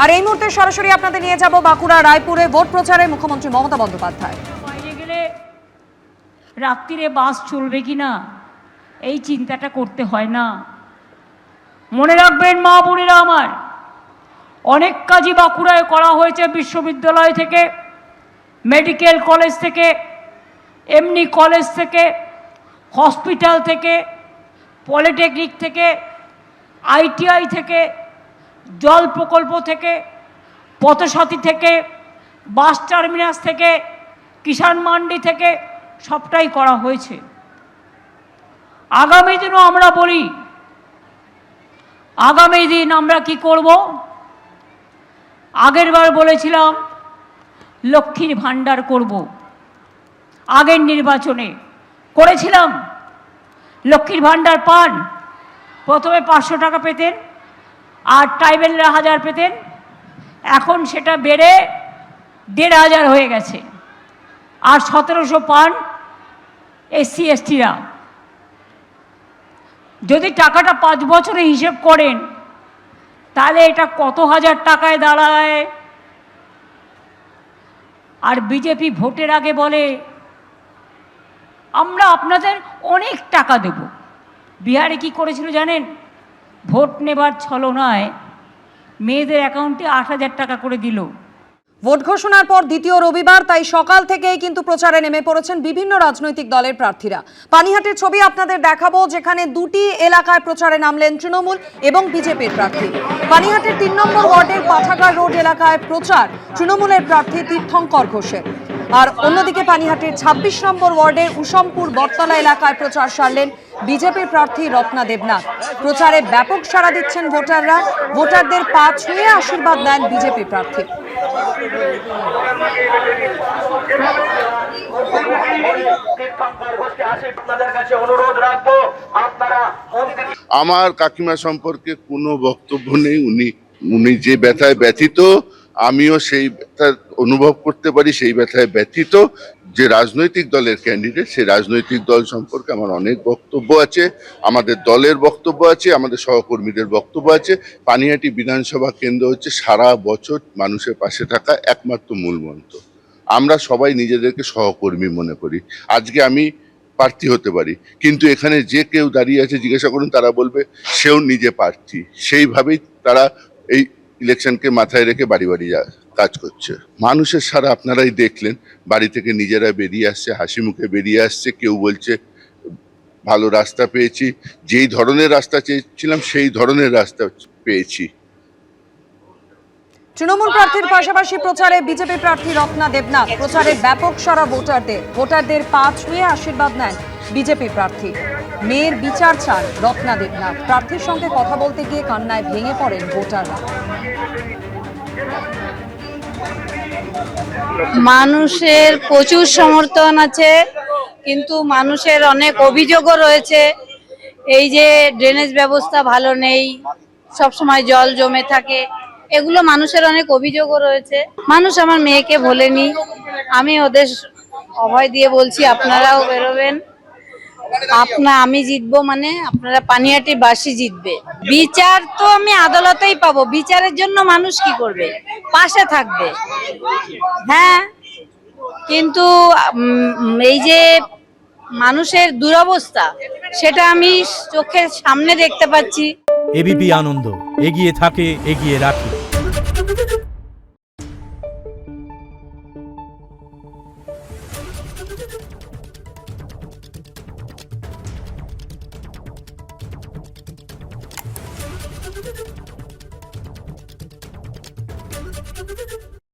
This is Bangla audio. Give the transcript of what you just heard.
আর এই মুহূর্তে সরাসরি আপনাদের নিয়ে যাব বাঁকুড়া রায়পুরে ভোট প্রচারে মুখ্যমন্ত্রী মমতা বন্দ্যোপাধ্যায়। বাইরে গেলে রাত্রিরে বাস চলবে কিনা এই চিন্তাটা করতে হয় না। মনে রাখবেন মা বোনেরা আমার, অনেক কাজই বাঁকুড়ায় করা হয়েছে, বিশ্ববিদ্যালয় থেকে, মেডিকেল কলেজ থেকে, এমনি কলেজ থেকে, হসপিটাল থেকে, পলিটেকনিক থেকে, আইটিআই থেকে, জল প্রকল্প থেকে, পথসাথী থেকে, বাস টার্মিনাস থেকে, কিষাণ মান্ডি থেকে, সবটাই করা হয়েছে। আগামী দিনও আমরা বলি, আগামী দিন আমরা কি করব? আগেরবার বলেছিলাম লক্ষ্মীর ভাণ্ডার করব, আগের নির্বাচনে করেছিলাম। লক্ষ্মীর ভাণ্ডার পান, প্রথমে 500 টাকা পেতেন আর ট্রাইবেলরা 1000 পেতেন, এখন সেটা বেড়ে 1500 হয়ে গেছে। আর 1700 পান এসসি এসটিরা। যদি টাকাটা 5 বছরে হিসেব করেন তাহলে এটা কত হাজার টাকায় দাঁড়ায়। আর বিজেপি ভোটের আগে বলে আমরা আপনাদের অনেক টাকা দেব। বিহারে কি করেছিল জানেন? ভোট নেবার ছলনায় মেয়েদের অ্যাকাউন্টে 8000 টাকা করে দিল। ভোট ঘোষণার পর দ্বিতীয় রবিবার, তাই সকাল থেকেই কিন্তু প্রচারে নেমে পড়েছেন বিভিন্ন রাজনৈতিক দলের প্রার্থীরা। পানিহাটির ছবি আপনাদের দেখাবো, যেখানে দুটি এলাকায় প্রচারে নামলেন তৃণমূল এবং বিজেপির প্রার্থী। পানিহাটির 3 নম্বর ওয়ার্ডের পাঠাগার রোড এলাকায় প্রচার তৃণমূলের প্রার্থী তীর্থঙ্কর ঘোষের। আর অন্যদিকে পানিহাটির 26 নম্বর ওয়ার্ডের উসমপুর বটতলা এলাকায় প্রচার সারলেন বিজেপির প্রার্থী রত্না দেবনাথ। প্রচারে ব্যাপক সাড়া দিচ্ছেন ভোটাররা। ভোটারদের পা ছুঁয়ে আশীর্বাদ দেন বিজেপি প্রার্থী। আমার কাকিমা সম্পর্কে কোনো বক্তব্য নেই। উনি যে ব্যথায় ব্যথিত, আমিও সেই ব্যথা অনুভব করতে পারি, সেই ব্যথায় ব্যথিত। যে রাজনৈতিক দলের ক্যান্ডিডেট, সেই রাজনৈতিক দল সম্পর্কে আমার অনেক বক্তব্য আছে, আমাদের দলের বক্তব্য আছে, আমাদের সহকর্মীদের বক্তব্য আছে। পানিহাটি বিধানসভা কেন্দ্র হচ্ছে সারা বছর মানুষের পাশে থাকা একমাত্র মূল মন্ত্র। আমরা সবাই নিজেদেরকে সহকর্মী মনে করি। আজকে আমি প্রার্থী হতে পারি, কিন্তু এখানে যে কেউ দাঁড়িয়ে আছে জিজ্ঞাসা করুন, তারা বলবে সেও নিজে প্রার্থী। সেইভাবেই তারা এই ইলেকশনকে মাথায় রেখে বাড়ি বাড়ি কাজ করছে। মানুষের সারা আপনারাই দেখলেন, বাড়ি থেকে নিজেরা বেরিয়ে আসছে, হাসি মুখে বেরিয়ে আসছে। কেউ বলছে ভালো রাস্তা পেয়েছি, যেই ধরনের রাস্তা চেয়েছিলাম সেই ধরনের রাস্তা পেয়েছি। তৃণমূল প্রার্থীর পাশাপাশি প্রচারে বিজেপি প্রার্থী রত্না দেবনাথ। প্রচারে ব্যাপক সাড়া ভোটারদের পা ছুঁয়ে আশীর্বাদ নেন বিজেপি প্রার্থী। মেয়ের বিচার চান রত্না দেবনাথ। প্রার্থীর সঙ্গে কথা বলতে গিয়ে কান্নায় ভেঙে পড়েন ভোটাররা। মানুষের প্রচুর সমর্থন আছে, কিন্তু মানুষের অনেক অভিযোগও রয়েছে। এই যে ড্রেনেজ ব্যবস্থা ভালো নেই, সব সময় জল জমে থাকে, এগুলো মানুষের অনেক অভিযোগও রয়েছে। মানুষ আমার মেয়েকে ভোলেনি, আমি ওদের অভয় দিয়ে বলছি আপনারাও বেরোবেন। আমি জিতবো মানে আপনারা পানিহাটি বাসী জিতবে। বিচার তো আমি আদালতেই পাবো, বিচারের জন্য মানুষ কি করবে? পাশে থাকবে। হ্যাঁ, কিন্তু এই যে মানুষের দুরবস্থা, সেটা আমি চোখের সামনে দেখতে পাচ্ছি। এবিপি আনন্দ, এগিয়ে থাকে, এগিয়ে রাখে।